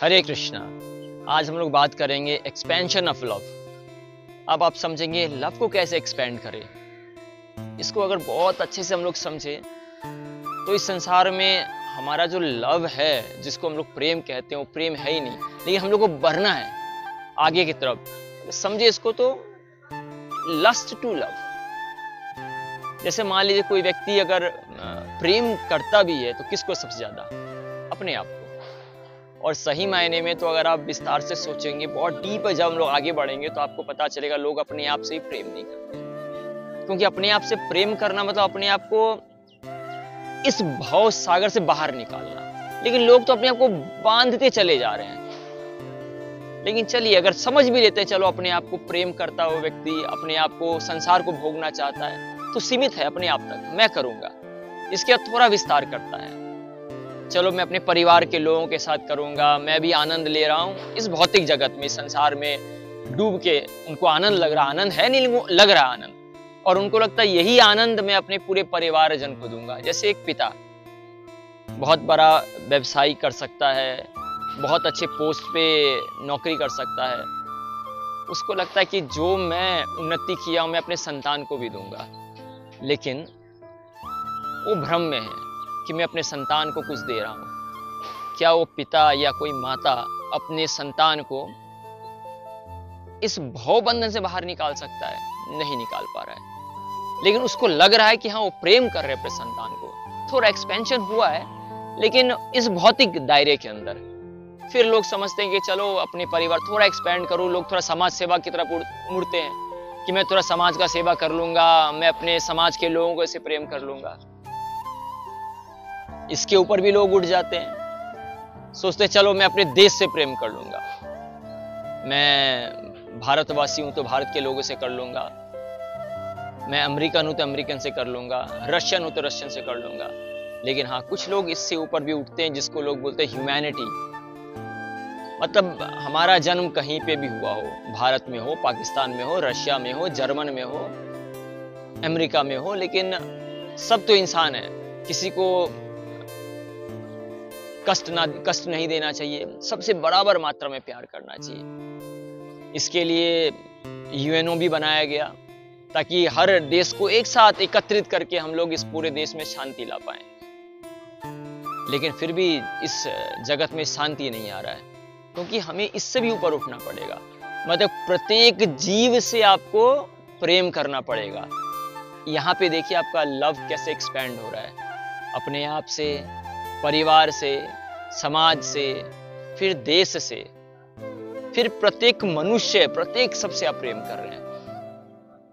हरे कृष्णा। आज हम लोग बात करेंगे एक्सपेंशन ऑफ लव। अब आप समझेंगे लव को कैसे एक्सपेंड करें। इसको अगर बहुत अच्छे से हम लोग समझे तो इस संसार में हमारा जो लव है, जिसको हम लोग प्रेम कहते हैं, वो प्रेम है ही नहीं, लेकिन हम लोग को बढ़ना है आगे की तरफ। समझे इसको तो लस्ट टू लव। जैसे मान लीजिए कोई व्यक्ति अगर प्रेम करता भी है तो किसको सबसे ज्यादा? अपने आप को। और सही मायने में तो अगर आप विस्तार से सोचेंगे, बहुत डीप है, जब हम लोग आगे बढ़ेंगे तो आपको पता चलेगा लोग अपने आप से ही प्रेम नहीं करते। क्योंकि अपने आप से प्रेम करना मतलब अपने आप को इस भाव सागर से बाहर निकालना। लेकिन लोग तो अपने आप को बांधते चले जा रहे हैं। लेकिन चलिए, अगर समझ भी लेते हैं, चलो अपने आप को प्रेम करता हो व्यक्ति, अपने आप को संसार को भोगना चाहता है, तो सीमित है अपने आप तक, मैं करूंगा। इसके बाद थोड़ा विस्तार करता है, चलो मैं अपने परिवार के लोगों के साथ करूंगा, मैं भी आनंद ले रहा हूं इस भौतिक जगत में, संसार में डूब के। उनको आनंद लग रहा, आनंद है नहीं, लग रहा आनंद, और उनको लगता है यही आनंद मैं अपने पूरे परिवार जन को दूंगा। जैसे एक पिता बहुत बड़ा व्यवसायी कर सकता है, बहुत अच्छे पोस्ट पे नौकरी कर सकता है, उसको लगता है कि जो मैं उन्नति किया हूं मैं अपने संतान को भी दूंगा। लेकिन वो भ्रम में है कि मैं अपने संतान को कुछ दे रहा हूं। क्या वो पिता या कोई माता अपने संतान को इस भव बंधन से बाहर निकाल सकता है? नहीं निकाल पा रहा है। लेकिन उसको लग रहा है कि हाँ, वो प्रेम कर रहे हैं अपने संतान को। थोड़ा एक्सपेंशन हुआ है, लेकिन इस भौतिक दायरे के अंदर। फिर लोग समझते हैं कि चलो अपने परिवार थोड़ा एक्सपेंड करो। लोग थोड़ा समाज सेवा की तरफ मुड़ते हैं कि मैं थोड़ा समाज का सेवा कर लूंगा, मैं अपने समाज के लोगों को ऐसे प्रेम कर लूंगा। इसके ऊपर भी लोग उठ जाते हैं, सोचते चलो मैं अपने देश से प्रेम कर लूंगा, मैं भारतवासी हूं तो भारत के लोगों से कर लूंगा, मैं अमेरिकन हूं तो अमेरिकन से कर लूंगा, रशियन हूं तो रशियन से कर लूंगा। लेकिन हाँ, कुछ लोग इससे ऊपर भी उठते हैं, जिसको लोग बोलते हैं ह्यूमैनिटी। मतलब हमारा जन्म कहीं पे भी हुआ हो, भारत में हो, पाकिस्तान में हो, रशिया में हो, जर्मन में हो, अमेरिका में हो, लेकिन सब तो इंसान है। किसी को कष्ट नहीं देना चाहिए, सबसे बराबर मात्रा में प्यार करना चाहिए। इसके लिए यूएनओ भी बनाया गया ताकि हर देश को एक साथ एकत्रित करके हम लोग इस पूरे देश में शांति ला पाए। लेकिन फिर भी इस जगत में शांति नहीं आ रहा है, क्योंकि हमें इससे भी ऊपर उठना पड़ेगा। मतलब प्रत्येक जीव से आपको प्रेम करना पड़ेगा। यहां पे देखिए आपका लव कैसे एक्सपेंड हो रहा है, अपने आप से, परिवार से, समाज से, फिर देश से, फिर प्रत्येक मनुष्य, प्रत्येक सबसे आप प्रेम कर रहे हैं।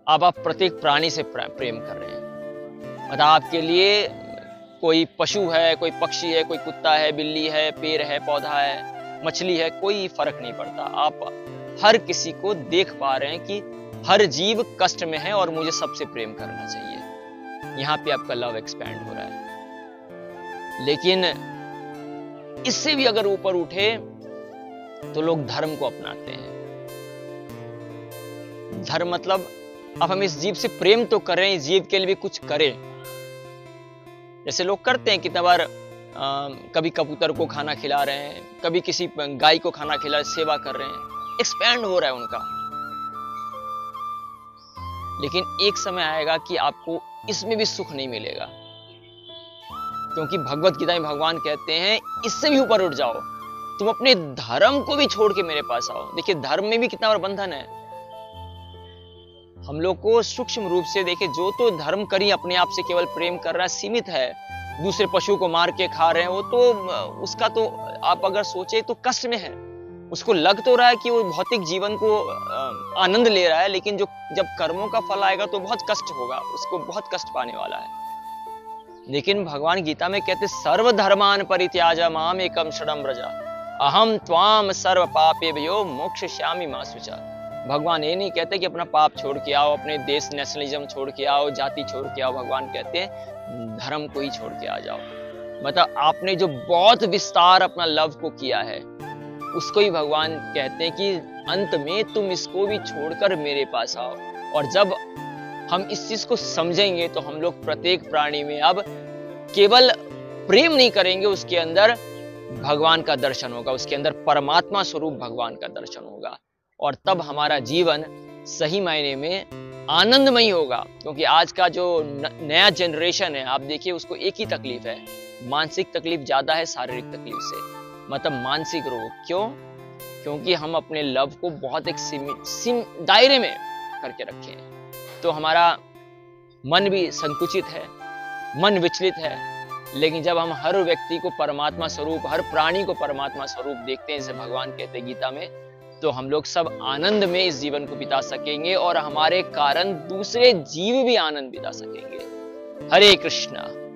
अब आप प्रत्येक प्राणी से प्रेम कर रहे हैं। मतलब आपके लिए कोई पशु है, कोई पक्षी है, कोई कुत्ता है, बिल्ली है, पेड़ है, पौधा है, मछली है, कोई फर्क नहीं पड़ता। आप हर किसी को देख पा रहे हैं कि हर जीव कष्ट में है और मुझे सबसे प्रेम करना चाहिए। यहां पे आपका लव एक्सपैंड हो रहा है। लेकिन इससे भी अगर ऊपर उठे तो लोग धर्म को अपनाते हैं। धर्म मतलब अब हम इस जीव से प्रेम तो कर रहे हैं, इस जीव के लिए भी कुछ करें। जैसे लोग करते हैं कितना बार, कभी कबूतर को खाना खिला रहे हैं, कभी किसी गाय को खाना खिला, सेवा कर रहे हैं, एक्सपैंड हो रहा है उनका। लेकिन एक समय आएगा कि आपको इसमें भी सुख नहीं मिलेगा, क्योंकि भगवत गीता में भगवान कहते हैं इससे भी ऊपर उठ जाओ, तुम अपने धर्म को भी छोड़ के मेरे पास आओ। देखिए धर्म में भी कितना बड़ा बंधन है। हम लोग को सूक्ष्म रूप से देखिए, जो तो धर्म करी अपने आप से केवल प्रेम कर रहा है, सीमित है। दूसरे पशु को मार के खा रहे हैं, वो तो उसका तो आप अगर सोचे तो कष्ट में है। उसको लग तो रहा है कि वो भौतिक जीवन को आनंद ले रहा है, लेकिन जब कर्मों का फल आएगा तो बहुत कष्ट होगा, उसको बहुत कष्ट पाने वाला है। लेकिन भगवान गीता में कहते सर्वधर्मान परित्याज माम एकम शरणं व्रज अहम त्वाम सर्व पापेभ्यो मोक्षयिष्यामि मा शुचा। भगवान ये नहीं कहते कि अपना पाप छोड़ के आओ, अपने देश नेशनलिज्म छोड़ के आओ, जाति छोड़ के आओ। भगवान कहते हैं धर्म को ही छोड़ के आ जाओ। मतलब आपने जो बहुत विस्तार अपना लव को किया है, उसको ही भगवान कहते हैं कि अंत में तुम इसको भी छोड़कर मेरे पास आओ। और जब हम इस चीज को समझेंगे तो हम लोग प्रत्येक प्राणी में अब केवल प्रेम नहीं करेंगे, उसके अंदर भगवान का दर्शन होगा, उसके अंदर परमात्मा स्वरूप भगवान का दर्शन होगा, और तब हमारा जीवन सही मायने में आनंदमय होगा। क्योंकि आज का जो नया जनरेशन है, आप देखिए, उसको एक ही तकलीफ है, मानसिक तकलीफ ज्यादा है शारीरिक तकलीफ से, मतलब मानसिक रोग। क्यों? क्योंकि हम अपने लव को बहुत एक दायरे में करके रखे हैं, तो हमारा मन भी संकुचित है, मन विचलित है। लेकिन जब हम हर व्यक्ति को परमात्मा स्वरूप, हर प्राणी को परमात्मा स्वरूप देखते हैं, जैसे भगवान कहते हैं गीता में, तो हम लोग सब आनंद में इस जीवन को बिता सकेंगे, और हमारे कारण दूसरे जीव भी आनंद बिता सकेंगे। हरे कृष्णा।